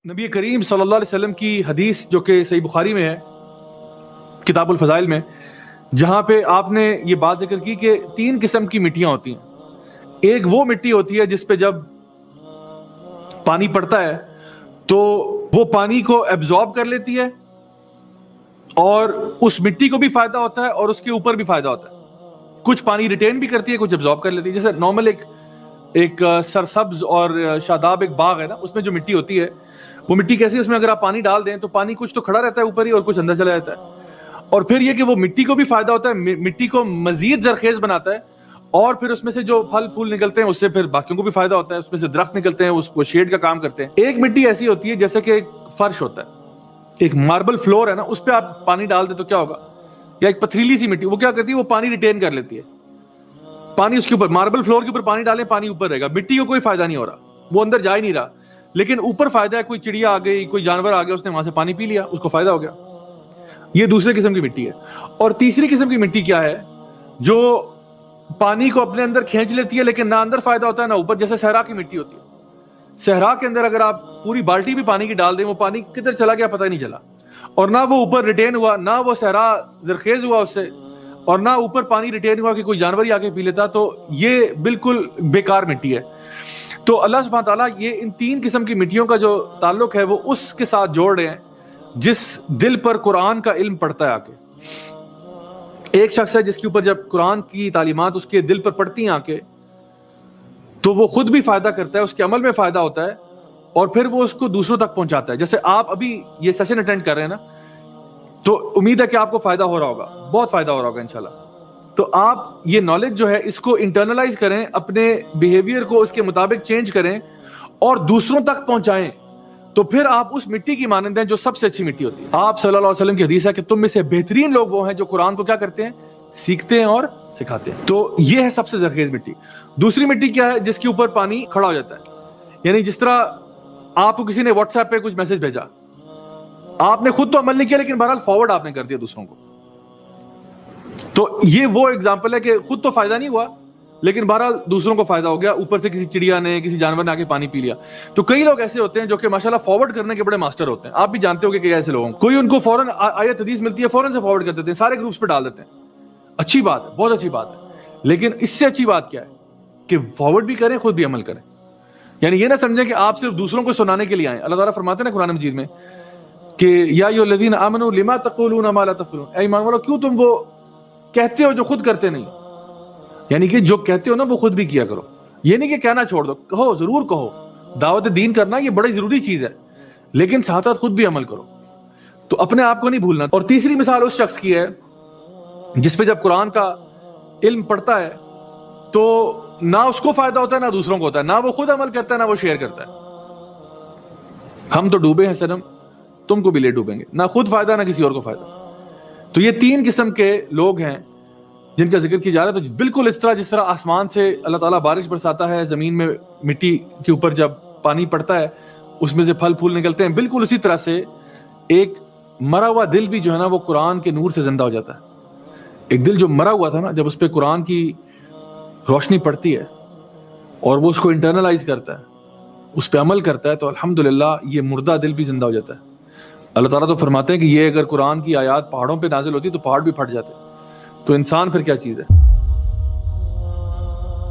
نبی کریم صلی اللہ علیہ وسلم کی حدیث جو کہ صحیح بخاری میں ہے کتاب الفضائل میں، جہاں پہ آپ نے یہ بات ذکر کی کہ 3 قسم کی مٹیاں ہوتی ہیں۔ ایک وہ مٹی ہوتی ہے جس پہ جب پانی پڑتا ہے تو وہ پانی کو ایبزارب کر لیتی ہے اور اس مٹی کو بھی فائدہ ہوتا ہے اور اس کے اوپر بھی فائدہ ہوتا ہے۔ کچھ پانی ریٹین بھی کرتی ہے، کچھ ایبزارب کر لیتی ہے۔ جیسے نارمل ایک سرسبز اور شاداب ایک باغ ہے نا، اس میں جو مٹی ہوتی ہے وہ مٹی کیسی ہے، اس میں اگر آپ پانی ڈال دیں تو پانی کچھ تو کھڑا رہتا ہے اوپر ہی اور کچھ اندر چلا جاتا ہے۔ اور پھر یہ کہ وہ مٹی کو بھی فائدہ ہوتا ہے، مٹی کو مزید زرخیز بناتا ہے، اور پھر اس میں سے جو پھل پھول نکلتے ہیں اس سے پھر باقیوں کو بھی فائدہ ہوتا ہے، اس میں سے درخت نکلتے ہیں، اس کو شیڈ کا کام کرتے ہیں۔ ایک مٹی ایسی ہوتی ہے جیسے کہ ایک فرش ہوتا ہے، ایک ماربل فلور ہے نا، اس پہ آپ پانی ڈال دیں تو کیا ہوگا، یا ایک پتھریلی سی مٹی، وہ کیا کرتی ہے، وہ پانی ریٹین کر لیتی ہے۔ پانی اس کے اوپر، ماربل فلور کے اوپر پانی ڈالیں، پانی اوپر رہے گا، مٹی کو کوئی فائدہ نہیں ہو رہا، وہ اندر جا ہی نہیں رہا، لیکن اوپر فائدہ ہے، کوئی چڑیا آ گئی، کوئی جانور آ گیا، اس نے وہاں سے پانی پی لیا، اس کو فائدہ ہو گیا۔ یہ دوسرے قسم کی مٹی ہے۔ اور تیسری قسم کی مٹی کیا ہے، جو پانی کو اپنے اندر کھینچ لیتی ہے لیکن نہ اندر فائدہ ہوتا ہے نہ اوپر، جیسے صحرا کی مٹی ہوتی ہے۔ صحرا کے اندر اگر آپ پوری بالٹی بھی پانی کی ڈال دیں، وہ پانی کدھر چلا گیا پتہ ہی نہیں چلا، اور نہ وہ اوپر ریٹین ہوا، نہ وہ صحرا زرخیز ہوا اس سے، اور نہ اوپر پانی ریٹین ہوا کہ کوئی جانور ہی آ کے پی لیتا، تو یہ بالکل بیکار مٹی ہے۔ تو اللہ سبحانہ تعالیٰ یہ ان 3 قسم کی مٹیوں کا جو تعلق ہے وہ اس کے ساتھ جوڑ رہے ہیں جس دل پر قرآن کا علم پڑتا ہے۔ آ کے ایک شخص ہے جس کے اوپر جب قرآن کی تعلیمات اس کے دل پر پڑتی ہیں آ کے، تو وہ خود بھی فائدہ کرتا ہے، اس کے عمل میں فائدہ ہوتا ہے، اور پھر وہ اس کو دوسروں تک پہنچاتا ہے۔ جیسے آپ ابھی یہ سیشن اٹینڈ کر رہے ہیں نا، تو امید ہے کہ آپ کو فائدہ ہو رہا ہوگا، بہت فائدہ ہو رہا ہوگا انشاءاللہ۔ تو آپ یہ نالج جو ہے اس کو انٹرنلائز کریں، اپنے بیہیویئر کو اس کے مطابق چینج کریں اور دوسروں تک پہنچائیں، تو پھر آپ اس مٹی کی مانند ہیں جو سب سے اچھی مٹی ہوتی ہے۔ آپ صلی اللہ علیہ وسلم کی حدیث ہے کہ تم میں سے بہترین لوگ وہ ہیں جو قرآن کو کیا کرتے ہیں، سیکھتے ہیں اور سکھاتے ہیں۔ تو یہ ہے سب سے زرخیز مٹی۔ دوسری مٹی کیا ہے، جس کے اوپر پانی کھڑا ہو جاتا ہے، یعنی جس طرح آپ کو کسی نے واٹس ایپ پہ کچھ میسج بھیجا، آپ نے خود تو عمل نہیں کیا لیکن بہرحال فارورڈ آپ نے کر دیا دوسروں کو، تو یہ وہ اگزامپل ہے کہ خود تو فائدہ نہیں ہوا لیکن بہرحال دوسروں کو فائدہ ہو گیا، اوپر سے کسی چڑیا نے، کسی جانور نے آ کے پانی پی لیا۔ تو کئی لوگ ایسے ہوتے ہیں جو کہ ماشاءاللہ فارورڈ کرنے کے بڑے ماسٹر ہوتے ہیں، آپ بھی جانتے ہو کہ ایسے لوگوں کو کوئی ان کو فوراً آیت حدیث ملتی ہے فوراً سے فارورڈ کر دیتے ہیں، سارے گروپس پہ ڈال دیتے ہیں۔ اچھی بات ہے، بہت اچھی بات ہے، لیکن اس سے اچھی بات کیا ہے کہ فارورڈ بھی کریں، خود بھی عمل کریں۔ یعنی یہ نہ سمجھیں کہ آپ صرف دوسروں کو سنانے کے لیے آئیں۔ اللہ تعالیٰ فرماتے ہیں نا قرآن مجید میں کہ یا ایھا الذین آمنوا لما تقولون ما لا تفعلون، اے ایمان والو کیوں تم وہ کہتے ہو جو خود کرتے نہیں، یعنی کہ جو کہتے ہو نا وہ خود بھی کیا کرو۔ یہ نہیں کہ کہنا چھوڑ دو، کہو، ضرور کہو، دعوت دین کرنا یہ بڑی ضروری چیز ہے، لیکن ساتھ ساتھ خود بھی عمل کرو، تو اپنے آپ کو نہیں بھولنا۔ اور تیسری مثال اس شخص کی ہے جس پہ جب قرآن کا علم پڑتا ہے تو نہ اس کو فائدہ ہوتا ہے نہ دوسروں کو ہوتا ہے، نہ وہ خود عمل کرتا ہے نہ وہ شیئر کرتا ہے۔ ہم تو ڈوبے ہیں صنم، تم کو بھی لے ڈوبیں گے، نہ خود فائدہ نہ کسی اور کو فائدہ۔ تو یہ 3 قسم کے لوگ ہیں جن کا ذکر کیا جا رہا ہے۔ تو بالکل اس طرح جس طرح آسمان سے اللہ تعالیٰ بارش برساتا ہے، زمین میں مٹی کے اوپر جب پانی پڑتا ہے اس میں سے پھل پھول نکلتے ہیں، بالکل اسی طرح سے ایک مرا ہوا دل بھی جو ہے نا وہ قرآن کے نور سے زندہ ہو جاتا ہے۔ ایک دل جو مرا ہوا تھا نا، جب اس پہ قرآن کی روشنی پڑتی ہے اور وہ اس کو انٹرنلائز کرتا ہے، اس پہ عمل کرتا ہے، تو الحمدللہ یہ مردہ دل بھی زندہ ہو جاتا ہے۔ اللہ تعالیٰ تو فرماتے ہیں کہ یہ اگر قرآن کی آیات پہاڑوں پہ نازل ہوتی تو پہاڑ بھی پھٹ جاتے، تو انسان پھر کیا چیز ہے۔